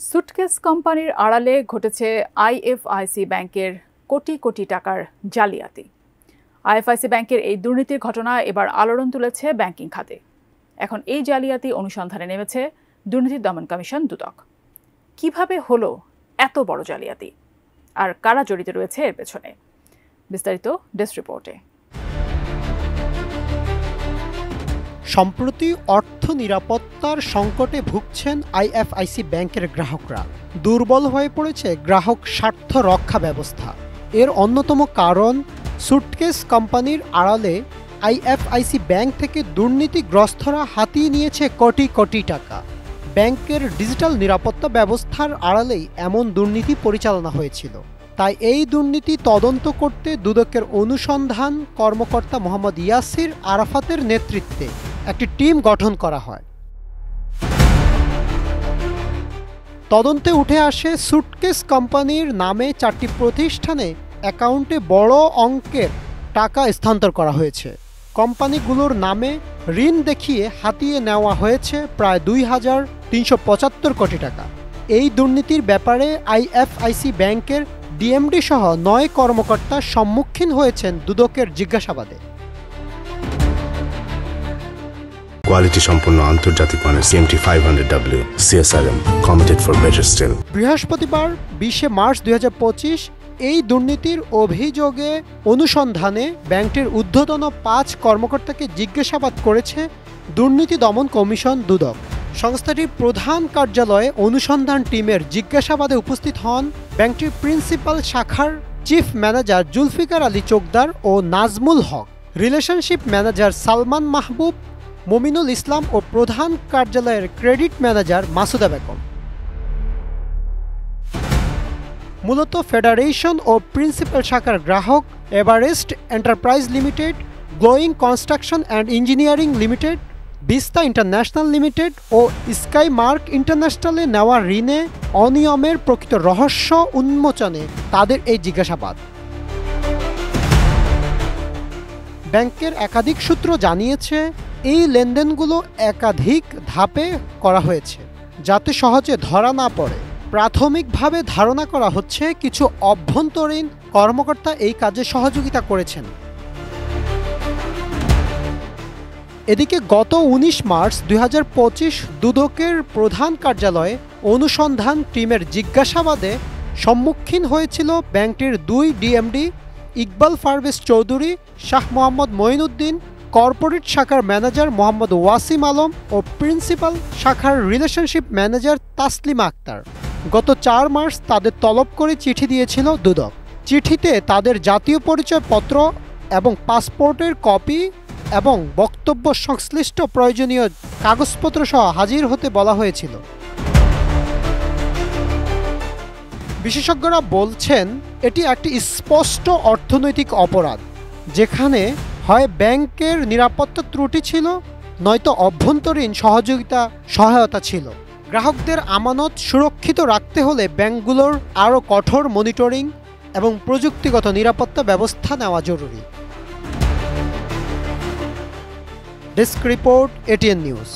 Suitcase কোম্পানির আড়ালে ঘটেছে আইএফআইসি ব্যাংকের কোটি কোটি টাকার জালিয়াতি। আইএফআইসি ব্যাংকের এই দুর্নীতির ঘটনা এবার আলোড়ন তুলেছে ব্যাংকিং খাতে। এখন এই জালিয়াতি অনুসন্ধানে নেমেছে দুর্নীতি দমন কমিশন দুদক। কিভাবে হলো এত বড় জালিয়াতি আর কারা জড়িত রয়েছে এর পেছনে, বিস্তারিত ডেস্ক রিপোর্টে। সম্প্রতি অর্থ নিরাপত্তার সংকটে ভুগছেন আইএফআইসি ব্যাংকের গ্রাহকরা। দুর্বল হয়ে পড়েছে গ্রাহক স্বার্থ রক্ষা ব্যবস্থা। এর অন্যতম কারণ, সুটকেস কোম্পানির আড়ালে আইএফআইসি ব্যাংক থেকে দুর্নীতিগ্রস্তরা হাতিয়ে নিয়েছে কোটি কোটি টাকা। ব্যাংকের ডিজিটাল নিরাপত্তা ব্যবস্থার আড়ালেই এমন দুর্নীতি পরিচালনা হয়েছিল। তাই এই দুর্নীতি তদন্ত করতে দুদকের অনুসন্ধান কর্মকর্তা মোহাম্মদ ইয়াসির আরাফাতের নেতৃত্বে একটি টিম গঠন করা হয়। তদন্তে উঠে আসে সুটকেস কোম্পানির নামে 4টি প্রতিষ্ঠানে অ্যাকাউন্টে বড় অঙ্কের টাকা স্থানান্তর করা হয়েছে। কোম্পানিগুলোর নামে ঋণ দেখিয়ে হাতিয়ে নেওয়া হয়েছে প্রায় 2,375 কোটি টাকা। এই দুর্নীতির ব্যাপারে আইএফআইসি ব্যাংকের ডিএমডি সহ 9 কর্মকর্তা সম্মুখীন হয়েছেন দুদকের জিজ্ঞাসাবাদে। কোয়ালিটি সম্পন্ন আন্তর্জাতিক মানের CMT 500W CSRM committed for better still. বৃহস্পতিবার 20 মার্চ 2025 এই দুর্নীতির অভিযোগে অনুসন্ধানে ব্যাংকটির ঊর্ধ্বতন 5 কর্মকর্তাকে জিজ্ঞাসাবাদ করেছে দুর্নীতি দমন কমিশন দুদক। সংস্থাটির প্রধান কার্যালয়ে অনুসন্ধান টিমের জিজ্ঞাসাবাদে উপস্থিত হন ব্যাংকটির প্রিন্সিপাল শাখার চিফ ম্যানেজার জুলফিকার আলী চোকদার ও নাজমুল হক, রিলেশনশিপ ম্যানেজার সালমান মাহবুব, মমিনুল ইসলাম ও প্রধান কার্যালয়ের ক্রেডিট ম্যানেজার মাসুদা বেগম। মূলত ফেডারেশন ও প্রিন্সিপাল শাখার গ্রাহক Everest enterprise limited, glowing construction and engineering limited, Vista international limited ও স্কাই মার্ক ইন্টারন্যাশনালে নেওয়া ঋণে অনিয়মের প্রকৃত রহস্য উন্মোচনে তাদের এই জিজ্ঞাসাবাদ। ব্যাংকের একাধিক সূত্র জানিয়েছে, এই লেনদেনগুলো একাধিক ধাপে করা হয়েছে যাতে সহজে ধরা না পড়ে। প্রাথমিকভাবে ধারণা করা হচ্ছে কিছু অভ্যন্তরীণ কর্মকর্তা এই কাজে সহযোগিতা করেছেন। এদিকে গত 19 মার্চ 2025 দুদকের প্রধান কার্যালয়ে অনুসন্ধান টিমের জিজ্ঞাসাবাদে সম্মুখীন হয়েছিল ব্যাংকটির 2 ডিএমডি ইকবাল পারভেজ চৌধুরী, শাহ মোহাম্মদ মঈনুদ্দিন, কর্পোরেট শাখার ম্যানেজার মোহাম্মদ ওয়াসিম আলম ও প্রিন্সিপাল শাখার রিলেশনশিপ ম্যানেজার তাসলিমা আক্তার। গত 4 মার্চ তাদের তলব করে চিঠি দিয়েছিল দুদক। চিঠিতে তাদের জাতীয় পরিচয়পত্র এবং পাসপোর্টের কপি এবং বক্তব্য সংশ্লিষ্ট প্রয়োজনীয় কাগজপত্র সহ হাজির হতে বলা হয়েছিল। বিশেষজ্ঞরা বলছেন, এটি একটি স্পষ্ট অর্থনৈতিক অপরাধ, যেখানে হয় ব্যাংকের নিরাপত্তা ত্রুটি ছিল, নয়তো অভ্যন্তরীণ সহায়তা ছিল। গ্রাহকদের আমানত সুরক্ষিত রাখতে হলে ব্যাংকগুলোর আরও কঠোর মনিটরিং এবং প্রযুক্তিগত নিরাপত্তা ব্যবস্থা নেওয়া জরুরি। Desk report, ATN news.